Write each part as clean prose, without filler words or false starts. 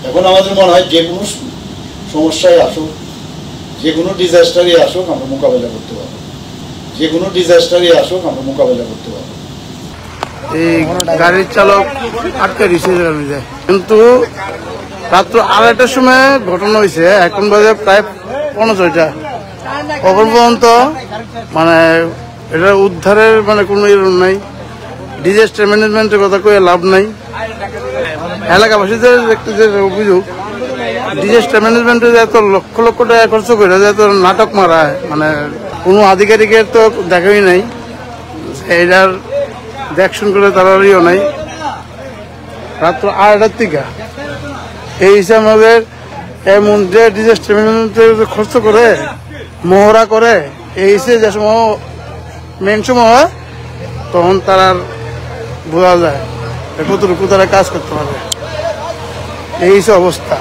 এখন আমাদের মনে হয় যে কোনো সমস্যায় আসুক, যে কোনো ডিজাস্টারই আসুক আমরা মোকাবেলা করতে পারবো, যে কোনো ডিজাস্টারই আসুক আমরা মোকাবেলা করতে পারবো। এই গাড়ির চালক আটকে দিছে কিন্তু রাত্র 2:30টার সময় ঘটনা হয়েছে, এখন বাজে প্রায় 15টা। কখন পর্যন্ত মানে এটা উদ্ধারের মানে কোনো নাই, ডিজাস্টার ম্যানেজমেন্টের কথা কয়ে লাভ নাই। এলাকাবাসীদের একটু যে অভিযোগ, ডিজাস্টার ম্যানেজমেন্টে এত লক্ষ লক্ষ টাকা খরচ করে এত নাটক মারা হয়, মানে কোনো আধিকারিকের তো দেখাই নাই, এটার দেখশন করে তারাও নাই। রাত্র 2:30টার থেকে এই হিসাবে আমাদের এমন যে ডিজাস্টার ম্যানেজমেন্টের খরচ করে মহড়া করে, এই হিসেবে যে সময় মেন সময় হয় তখন তারা বোঝা যায় কতটুকু তারা কাজ করতে পারবে। এই সব অবস্থা।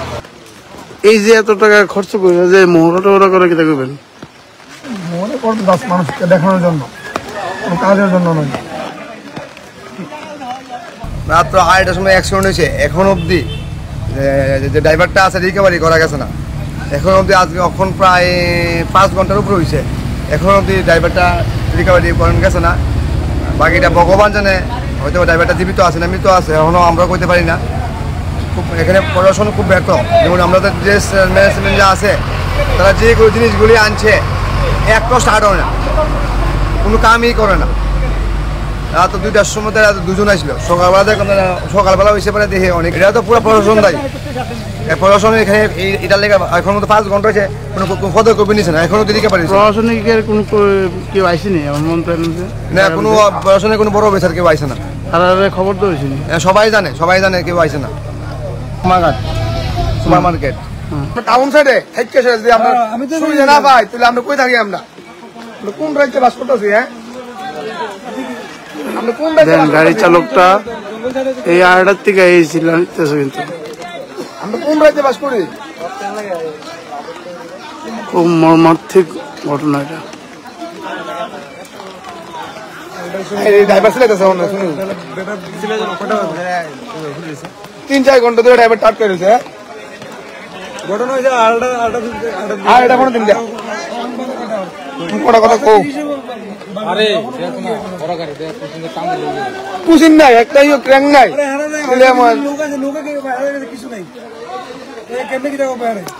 এই যে এত টাকা খরচ করে যে মহড়া টহরা করে কি দেখবেন, মনে করতে 10 মানুষকে দেখানোর জন্য, কোনো কাজের জন্য নয়। রাত্র 2:30টার সময় অ্যাক্সিডেন্ট হয়েছে, এখন অবধি যে ড্রাইভারটা আছে রিকভারি করা গেছে না। এখন অবধি আজকে এখন প্রায় 5 ঘন্টার উপরে হয়েছে, এখন অবধি ড্রাইভারটা রিকভারি করেন গেছে না। বাকিটা ভগবান জানে, হয়তো ড্রাইভারটা জীবিত আছে না মৃত আছে, এখনও আমরা কইতে পারি না। খুব এখানে প্রশাসন খুব ব্যর্থ। যেমন আমাদের যে ম্যানেজমেন্ট যা আছে তারা যে জিনিসগুলি আনছে একটাও স্টার্ট হয় না, কোনো কামই করে না। রাত 2টার সময় তারা 2জন আসলো, সকালবেলা হয়েছে পরে দেখে অনেক। এটা তো পুরো প্রশাসন দায়ী। প্রশাসন এখানে এটার লেগে এখন তো 5 ঘন্টা হয়েছে, কোনো পদক্ষেপ নিচ্ছে না, এখনো দিকে পারি। প্রশাসনিকের কোনো কেউ আইসেনি না, কোনো প্রশাসনের কোনো বড় অফিসার কেউ আইসে না। খবর তো হয়েছে, সবাই জানে কেউ আইসে না। সুপার মার্কেট টাউন সাইডে থেকে যদি আমরা সুবিধা না পাই তাহলে আমরা কই থাকি? আমরা কোন রাজ্যে বাস করতেছি? হ্যাঁ, গাড়ির চালকটা এই 2:30টার থেকে এসেছিল, কিন্তু আমরা কোন রাজ্যে বাস করি? খুব মর্মান্তিক ঘটনা এটা। ড্রাইভার ছিল 3-4 ঘন্টা ধরে ড্রাইভার টাট করেছে। ঘটনা হয়েছে 2:30 কোনো দিন কটা কথা কো কুচিন নাই, একটাই ক্র্যাং নাই।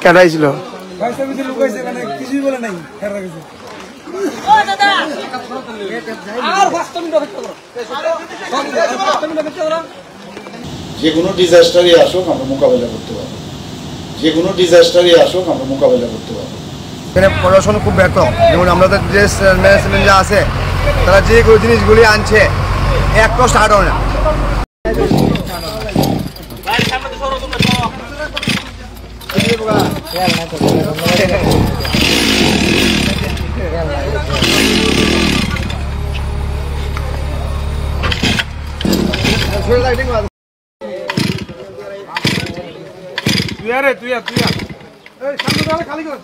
কেটাইছিল কিছুই বলে নাই। যে কোনো ডিজাস্টারই আসুক আমরা মোকাবেলা করতে পারবো, যে কোনো ডিজাস্টারই আসুক আমরা মোকাবেলা করতে পারবো। এখানে প্রশাসন খুব ব্যর্থ। যেমন আমাদের যে ম্যানেজমেন্ট যা আছে তারা যে জিনিসগুলি আনছে একটাও স্টার্ট হয় না। খালি কর।